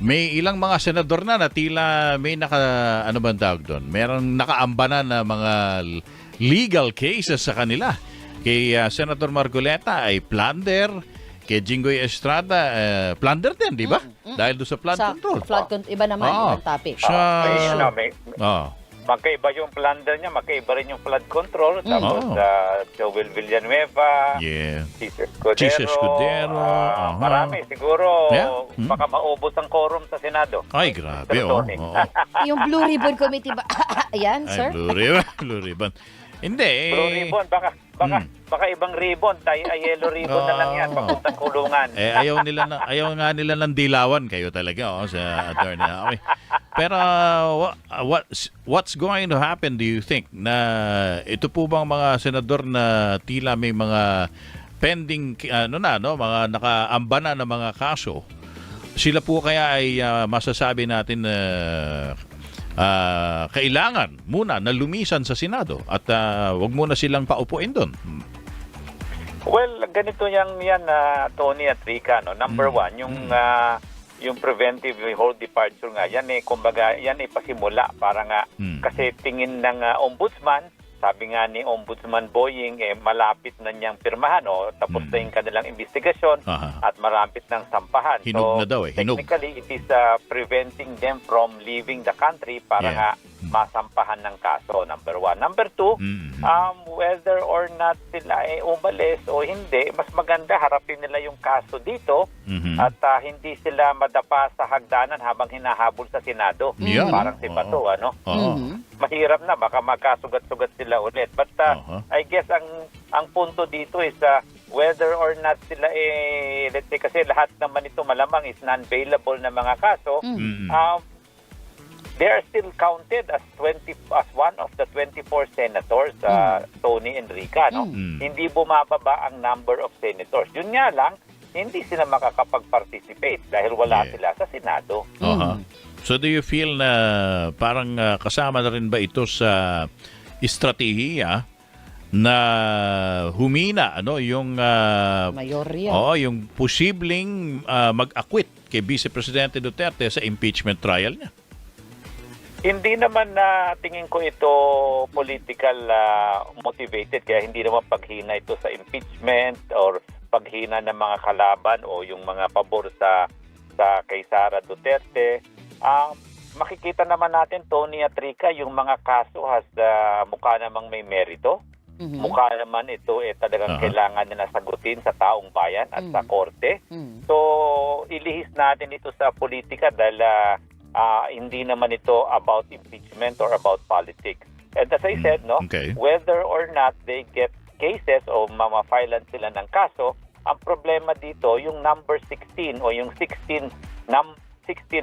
may ilang mga senador na tila may ano bang tawag doon? Merong nakaambana na mga legal cases sa kanila. Kay Senator Marcoleta ay plunder, kay Jinggoy Estrada, plunder din, di ba? Dahil doon sa flood control. Iba naman, ibang topic. Magkaiba yung plunder niya, magkaiba rin yung flood control. Tapos Joel Villanueva, Chis Escudero, marami. Siguro, baka maubos ang quorum sa Senado. Ay, grabe. Yung Blue Ribbon Committee ba? Ayan, sir? Blue Ribbon. Hindi. Blue Ribbon, baka ibang ribbon, yellow ribbon na lang yan, papuntang kulungan. Ayaw nga nila ng dilawan kayo talaga sa attorney. Okay. Pero what's going to happen, do you think, na ito po bang mga senador na tila may mga pending mga nakaambana na mga kaso, sila po kaya ay masasabi natin na kailangan muna na lumisan sa Senado at wag muna silang paupuin doon? Well, ganito yan Tony at Rica, no? Number one, yung preventive hold departure nga, kumbaga, yan pasimula para nga, kasi tingin ng ombudsman, sabi nga ni Ombudsman Boying, malapit na niyang pirmahan, tapos na yung kanilang investigasyon at malapit ng sampahan. Hinog na daw hinog. Technically, it is preventing them from leaving the country para nga masampahan ng kaso, number one. Number two, whether or not sila umalis o hindi, mas maganda harapin nila yung kaso dito at hindi sila madapa sa hagdanan habang hinahabol sa Senado. Parang si Bato, mahirap na, baka magkasugat-sugat sila ulit. But I guess ang punto dito is whether or not sila let's say, kasi lahat naman ito malamang is non-bailable na mga kaso, they are still counted as one of the 24 senators, Tony and Rica, no? Hindi bumababa ang number of senators. Yun nga lang, hindi sila makakapag-participate dahil wala sila sa Senado. So do you feel na parang kasama na rin ba ito sa estratehiya na humina yung mayorya? Yung posibleng mag-acquit kay Vice Presidente Duterte sa impeachment trial niya? Hindi naman tingin ko ito political motivated, kaya hindi naman paghina ito sa impeachment or paghina ng mga kalaban o yung mga pabor sa kay Sara Duterte. Makikita naman natin, Tony at Rica, yung mga kaso mukha namang may merito. Mukha naman ito talagang kailangan na nasagutin sa taong bayan at sa korte. So, ilihis natin ito sa politika dahil hindi naman ito about impeachment or about politics. And as I said, whether or not they get cases o mamafilan sila ng kaso, ang problema dito, yung number 16 o yung 16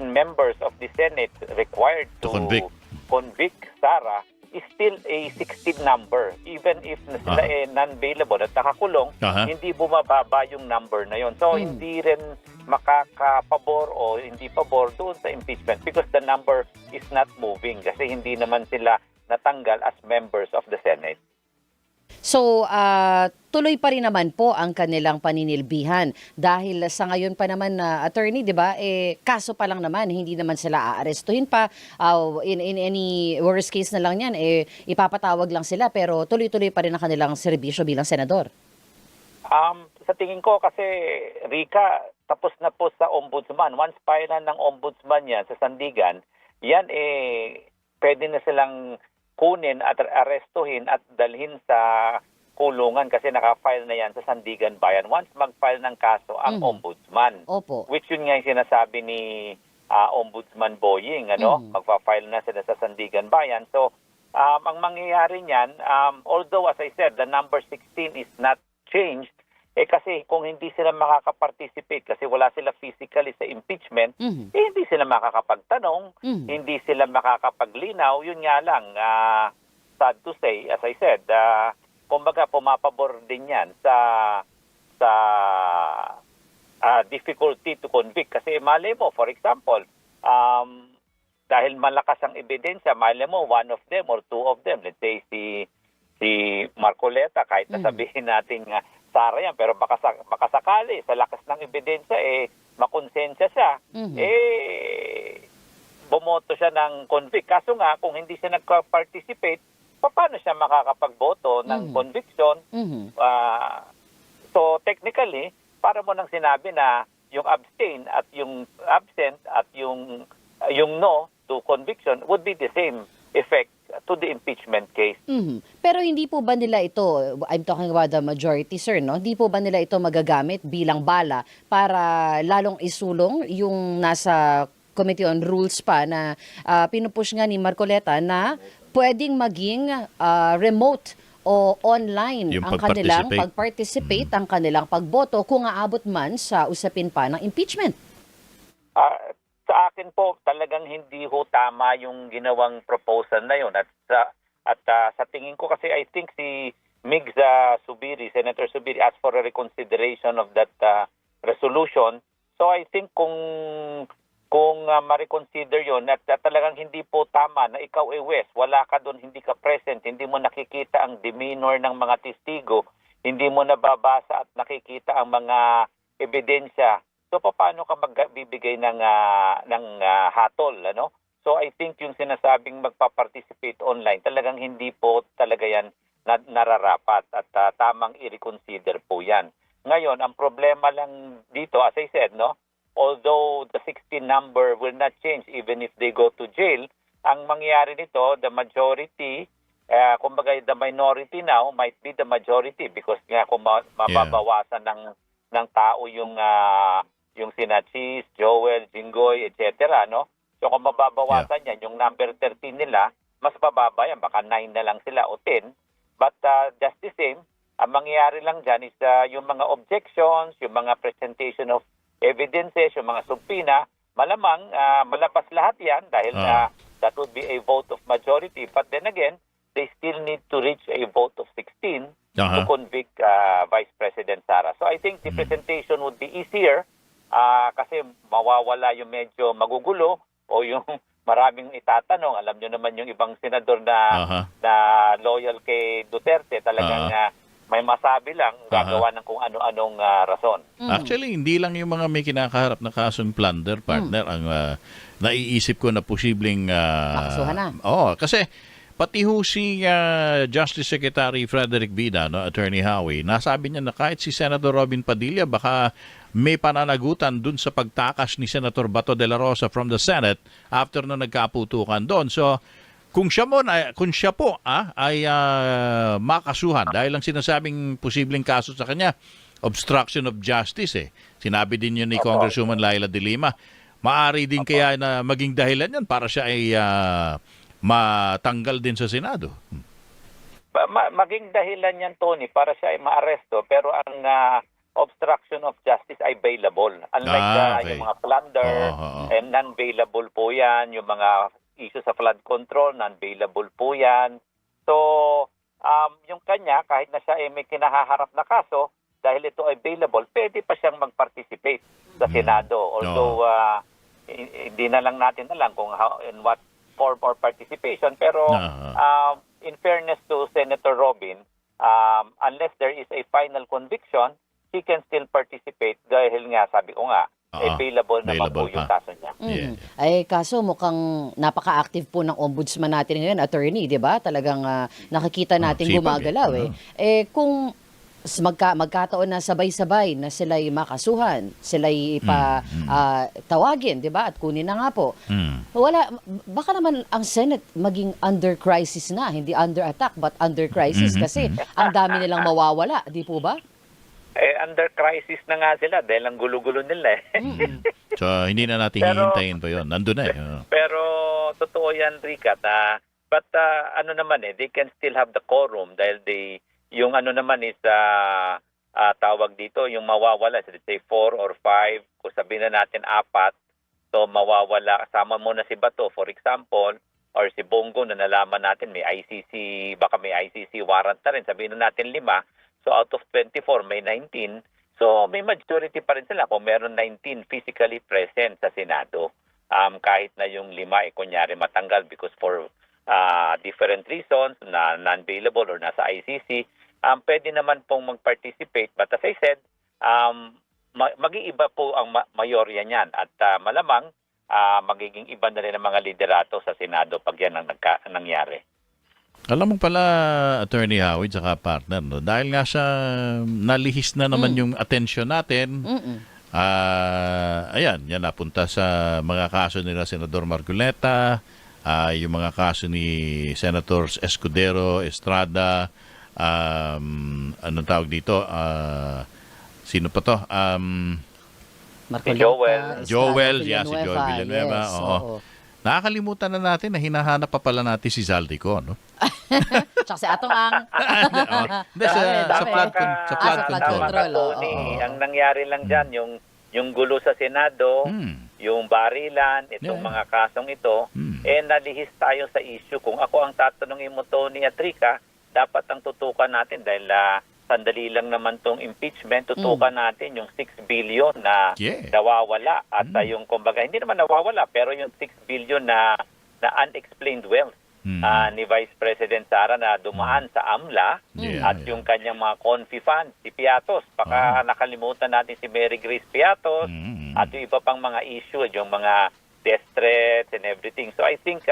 members of the Senate required to convict Sara is still a 16 number. Even if sila non-bailable at nakakulong, hindi bumababa yung number na yon. So, hindi rin makakapabor o hindi pabor doon sa impeachment because the number is not moving kasi hindi naman sila natanggal as members of the Senate. So, tuloy pa rin naman po ang kanilang paninilbihan dahil sa ngayon pa naman attorney, 'di ba? Kaso pa lang naman, hindi naman sila aarestuhin pa. In any worst case na lang 'yan, ipapatawag lang sila pero tuloy-tuloy pa rin ang kanilang serbisyo bilang senador. Sa tingin ko kasi Rica, tapos na po sa ombudsman. Once final ng ombudsman yan sa Sandigan, yan pwede na silang kunin at arestuhin at dalhin sa kulungan kasi naka-file na yan sa Sandigan Bayan once mag-file ng kaso ang ombudsman. Opo. Which yun nga yung sinasabi ni Ombudsman Boying, magpa-file na sila sa Sandigan Bayan. So, ang mangyayari niyan, although as I said, the number 16 is not changed, kasi kung hindi sila makakaparticipate kasi wala sila physically sa impeachment, hindi sila makakapagtanong, hindi sila makakapaglinaw. Yun nga lang, sad to say, as I said, kumbaga pumapabor din yan sa difficulty to convict. Kasi malay mo, for example, dahil malakas ang ebidensya, malay mo, one of them or two of them, let's say si Marcoleta, kahit nasabihin natin Sara yan, pero makasakali sa lakas ng ebidensya, makonsensya siya, Mhm. bumoto siya ng convict. Kaso nga, kung hindi siya nagpa-participate, paano siya makakapagboto ng Mhm. conviction? Mhm. So technically, para mo nang sinabi na yung abstain at yung absent at yung no to conviction would be the same effect to the impeachment case. Mhm. Pero hindi po ba nila ito, I'm talking about the majority, sir, no? Hindi po ba nila ito magagamit bilang bala para lalong isulong yung nasa Committee on Rules pa na pinupush nga ni Marcoleta na pwedeng maging remote o online Yung ang kanilang pag-participate. pag-participate, ang kanilang pagboto kung aabot man sa usapin pa ng impeachment? Sa akin po, talagang hindi ho tama yung ginawang proposal na yun. At sa tingin ko kasi I think si Migs Subiri, Senator Subiri, asked for a reconsideration of that resolution. So I think kung ma-reconsider yun, at talagang hindi po tama na ikaw Wes, wala ka doon, hindi ka present, hindi mo nakikita ang demeanor ng mga testigo, hindi mo nababasa at nakikita ang mga ebidensya. So paano ka magbibigay ng hatol, ano? So I think yung sinasabing magpa-participate online, talagang hindi po talaga yan nararapat at tamang i-reconsider po yan. Ngayon, ang problema lang dito, as I said, no, although the 16 number will not change even if they go to jail, ang mangyayari nito, the majority, kumbaga the minority now might be the majority because nga kung mababawasan ng tao yung sina Cheese, Joel, Jinggoy, etc., no? So kung mababawasan yan, yung number 13 nila, mas bababa yan, baka 9 na lang sila o 10. But just the same, ang mangyayari lang dyan is yung mga objections, yung mga presentation of evidences, yung mga subpoena, malamang malabas lahat yan dahil that would be a vote of majority. But then again, they still need to reach a vote of 16 to convict Vice President Sara. So I think the presentation would be easier kasi mawawala yung medyo magugulo o yung maraming itatanong. Alam nyo naman yung ibang senador na loyal kay Duterte, talagang may masabi lang, gagawa ng kung ano-anong rason. Actually, hindi lang yung mga may kinakaharap na kasong plunder, partner, ang naiisip ko na posibleng... Makasuhan na. Kasi pati ho si Justice Secretary Frederick Bida, no, Attorney Howie, nasabi niya na kahit si Senator Robin Padilla baka may pananagutan dun sa pagtakas ni Senator Bato de la Rosa from the Senate after na nagkaputukan doon. So, kung siya po ay makasuhan dahil lang sinasabing posibleng kaso sa kanya, obstruction of justice Sinabi din yun ni Congresswoman Laila de Lima. Maari din kaya na maging dahilan yan para siya ay matanggal din sa Senado. Maging dahilan yan, Tony, para siya ay maaresto, pero ang obstruction of justice ay bailable. Unlike yung mga plunder, non-bailable po yan. Yung mga issue sa flood control, non-bailable po yan. So, yung kanya, kahit na siya ay may kinahaharap na kaso, dahil ito ay bailable, pwede pa siyang mag-participate sa Senado. Although, hindi na lang natin alam kung in what form or participation. Pero, in fairness to Senator Robin, unless there is a final conviction, he can still participate dahil nga, sabi ko nga, available naman po yung kaso niya. Ay, kaso mukhang napaka-active po ng ombudsman natin ngayon, attorney, di ba? Talagang nakikita natin gumagalaw kung magkataon na sabay-sabay na sila'y makasuhan, sila'y tawagin, di ba? At kunin na nga po. Baka naman ang Senate maging under crisis na, hindi under attack, but under crisis kasi ang dami nilang mawawala, di po ba? Under crisis na nga sila dahil ang gulo-gulo nila So, hindi na natin hihintayin pa yun. Nandun na Pero, totoo yan, Rica. But, ano naman they can still have the quorum dahil yung ano naman is, tawag dito, yung mawawala, so let's say 4 or 5, kung sabihin na natin 4, so mawawala, kasama mo na si Bato, for example, or si Bongo na nalaman natin, may ICC, baka may ICC warrant na rin, sabihin na natin 5, so out of 24, may 19. So may majority pa rin sila kung meron 19 physically present sa Senado. Kahit na yung 5 kunyari matanggal because for different reasons na non-bailable or nasa ICC, pwede naman pong mag-participate. But as I said, mag-iiba po ang mayorya niyan at malamang magiging iba na rin ang mga liderato sa Senado pag yan ang nangyari. Alam mo pala, Attorney Howie, saka partner, no? Dahil nga sa nalihis na naman yung atensyon natin, ayan, yan napunta sa mga kaso nila Senador Marcoleta, yung mga kaso ni Senators Escudero, Estrada, anong tawag dito? Sino pa to? Marcoleta, Joel. Estrada, Joel, yeah, si Joel Villanueva. Yes, Oo. Nakakalimutan na natin na hinahanap pa pala natin si Zaldico, no? Tsaka si Atong Ang. Hindi, sa flood sa control. flood Tama control, ka, Tony. oo. Ang nangyari lang dyan, yung gulo sa Senado, yung barilan, itong Yeah. mga kasong ito, nalihis tayo sa issue. Kung ako ang tatanungin mo, Tony at Rica, dapat ang tutukan natin dahil sandali lang naman tong impeachment, tutukan natin yung 6 billion na Yeah. nawawala at yung kumbaga, hindi naman nawawala, pero yung 6 billion na unexplained wealth ni Vice President Sara na dumaan sa AMLA at yung kanyang mga confi funds, si Piatos. Baka nakalimutan natin si Mary Grace Piatos at yung iba pang mga issue, yung mga death threats and everything. So I think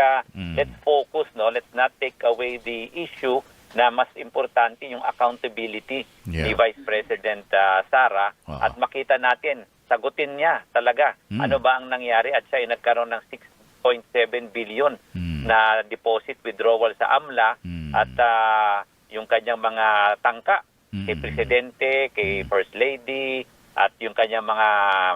let's focus, no? Let's not take away the issue na mas importante yung accountability ni Vice President Sara at makita natin, sagutin niya talaga ano ba ang nangyari at siya ay nagkaroon ng 6.7 billion na deposit withdrawal sa AMLA at yung kanyang mga tangka kay Presidente, kay First Lady at yung kanyang mga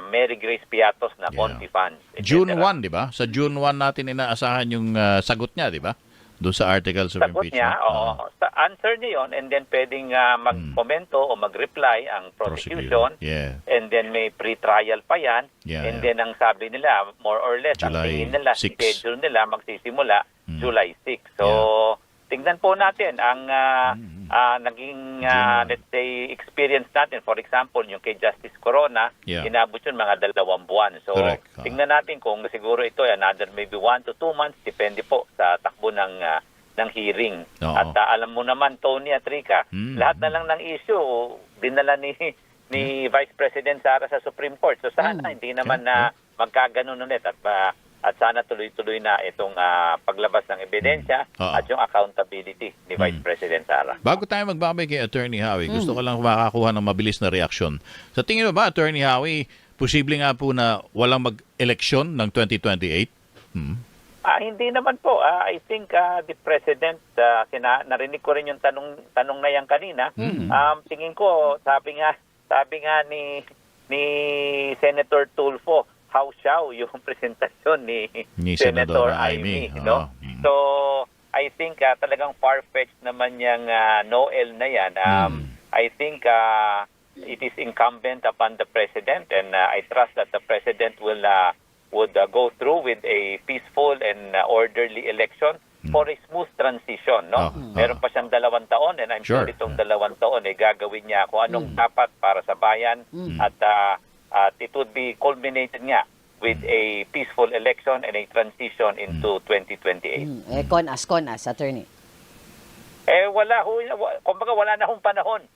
Mary Grace Piatos na confi funds. etc. June 1, di ba? Sa June 1 natin inaasahan yung sagot niya, di ba? Doon sa articles of Sagot impeachment. niya, oo. Answer niya yon and then pwedeng mag-komento o mag-reply ang prosecution. Yeah. And then may pre-trial pa yan. Yeah, and yeah. then ang sabi nila, more or less, ang July tingin nila, 6. schedule nila magsisimula July 6. So, tingnan po natin ang naging, let's say, experience natin. For example, yung kay Justice Corona, inabot yun mga 2 buwan. So, Correct. tingnan natin kung siguro ito, another maybe 1 to 2 months, depende po sa takbo ng hearing. Oo. At alam mo naman, Tony at Rica, lahat na lang ng issue, dinala ni Vice President Sara sa Supreme Court. So sana hindi naman na magkaganon ulit at sana tuloy-tuloy na itong paglabas ng ebidensya at yung accountability ni Vice President Sara. Bago tayo magbabay kay Attorney Howie, gusto ko lang makakuha ng mabilis na reaksyon. Sa tingin mo ba, Attorney Howie, posible nga po na walang mag-eleksyon ng 2028? Hindi naman po. I think the President, narinig ko rin yung tanong na yan kanina. Tingin ko, sabi nga ni Senator Tulfo, how yung presentasyon ni Senator Amy. No? So, I think talagang far-fetched naman yung Noel na yan. I think it is incumbent upon the President and I trust that the President would go through with a peaceful and orderly election for a smooth transition. No? Meron pa siyang 2 taon and I'm sure itong 2 taon gagawin niya kung anong dapat para sa bayan at it would be culminated nga with a peaceful election and a transition into 2028. Con-as, attorney. Kumbaga wala na hong panahon.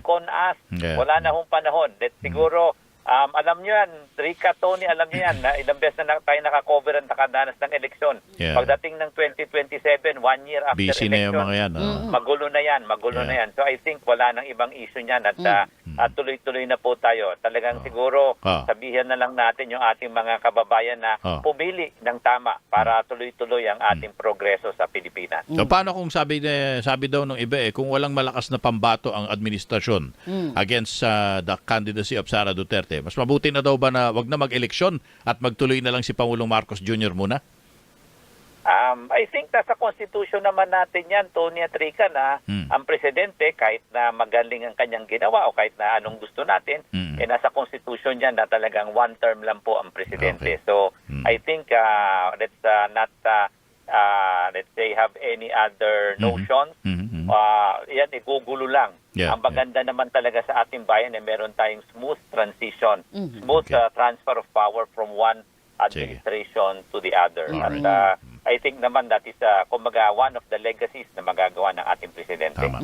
Con-as, wala na hong panahon. That siguro, alam nyo yan, Rica, Tony, alam nyo yan, na ilang beses na tayo nakakover at nakadanas ng eleksyon. Pagdating ng 2027, 1 year after Busy election, na yung mga yan. magulo na yan. So I think wala nang ibang issue niyan at tuloy-tuloy na po tayo. Talagang siguro sabihan na lang natin yung ating mga kababayan na pumili ng tama para tuloy-tuloy ang ating progreso sa Pilipinas. So paano kung sabi daw ng iba kung walang malakas na pambato ang administrasyon against the candidacy of Sara Duterte, mas mabuti na daw ba na wag na mag-eleksyon at magtuloy na lang si Pangulong Marcos Jr. muna? I think nasa constitution naman natin yan, Tony at Rica, na ang presidente, kahit na magaling ang kanyang ginawa o kahit na anong gusto natin, nasa constitution yan na talagang 1 term lang po ang presidente. Okay. So, I think let's not, let's say, have any other notions. Yan, igugulo lang. Ang maganda naman talaga sa ating bayan meron tayong smooth transition, smooth transfer of power from one administration to the other. Alright. At I think naman that is kumbaga one of the legacies na magagawa ng ating presidente. Tama.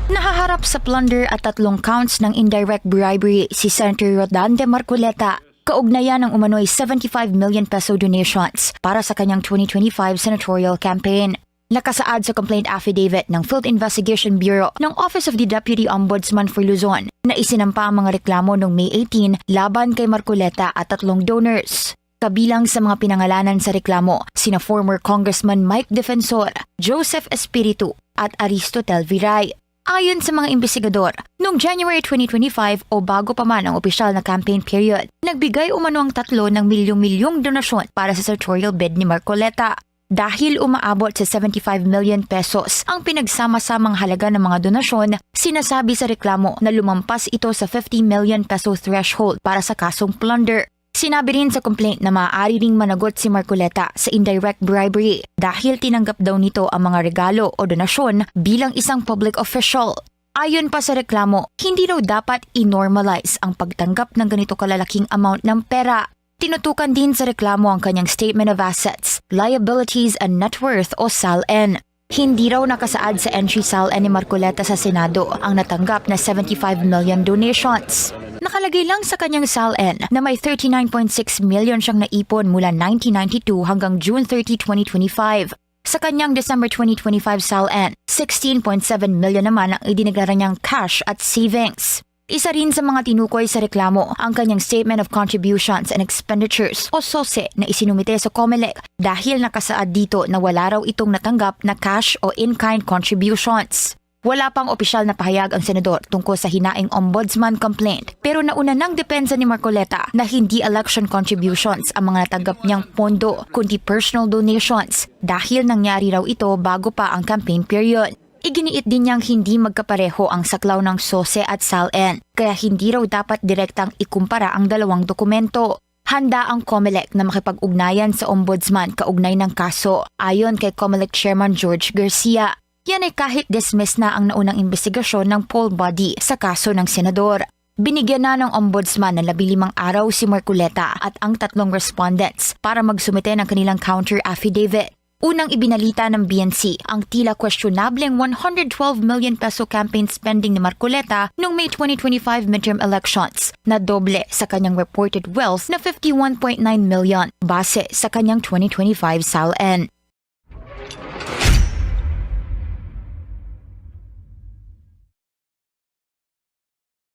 Nahaharap sa plunder at 3 counts ng indirect bribery si Senator Rodante Marcoleta, kaugnayan ng umano'y 75 million peso donations para sa kanyang 2025 senatorial campaign. Nakasaad sa complaint affidavit ng Field Investigation Bureau ng Office of the Deputy Ombudsman for Luzon na isinampa ang mga reklamo noong May 18 laban kay Marcoleta at 3 donors. Kabilang sa mga pinangalanan sa reklamo, sina former Congressman Mike Defensor, Joseph Espiritu at Aristotel Viray. Ayon sa mga investigador, noong January 2025 o bago pa man ang opisyal na campaign period, nagbigay umano ang 3 ng milyong-milyong donasyon para sa senatorial bid ni Marcoleta. Dahil umaabot sa 75 million pesos ang pinagsama-samang halaga ng mga donasyon, sinasabi sa reklamo na lumampas ito sa 50 million peso threshold para sa kasong plunder. Sinabi rin sa complaint na maaari ring managot si Marcoleta sa indirect bribery dahil tinanggap daw nito ang mga regalo o donasyon bilang isang public official. Ayon pa sa reklamo, hindi daw dapat i-normalize ang pagtanggap ng ganito kalalaking amount ng pera. Tinutukan din sa reklamo ang kanyang Statement of Assets, Liabilities and Net Worth o SALN. Hindi raw nakasaad sa entry SALN ni Marcoleta sa Senado ang natanggap na 75 million donations. Nakalagay lang sa kanyang SALN na may 39.6 million siyang naipon mula 1992 hanggang June 30, 2025. Sa kanyang December 2025 SALN, 16.7 million naman ang idineklara niyang cash at savings. Isa rin sa mga tinukoy sa reklamo ang kanyang Statement of Contributions and Expenditures o SOSE na isinumite sa COMELEC dahil nakasaad dito na wala raw itong natanggap na cash o in-kind contributions. Wala pang opisyal na pahayag ang senador tungkol sa hinaing ombudsman complaint pero nauna nang depensa ni Marcoleta na hindi election contributions ang mga natanggap niyang pondo kundi personal donations dahil nangyari raw ito bago pa ang campaign period. Iginiit din niyang hindi magkapareho ang saklaw ng SOSE at SALN kaya hindi raw dapat direktang ikumpara ang dalawang dokumento. Handa ang COMELEC na makipag-ugnayan sa ombudsman kaugnay ng kaso ayon kay COMELEC Chairman George Garcia. Yan ay kahit dismiss na ang naunang investigasyon ng poll body sa kaso ng senador. Binigyan na ng ombudsman ng 15 araw si Marcoleta at ang 3 respondents para magsumite ng kanilang counter affidavit. Unang ibinalita ng BNC ang tila questionableng 112 million peso campaign spending ni Marcoleta noong May 2025 midterm elections na doble sa kanyang reported wealth na 51.9 million base sa kanyang 2025 SALN.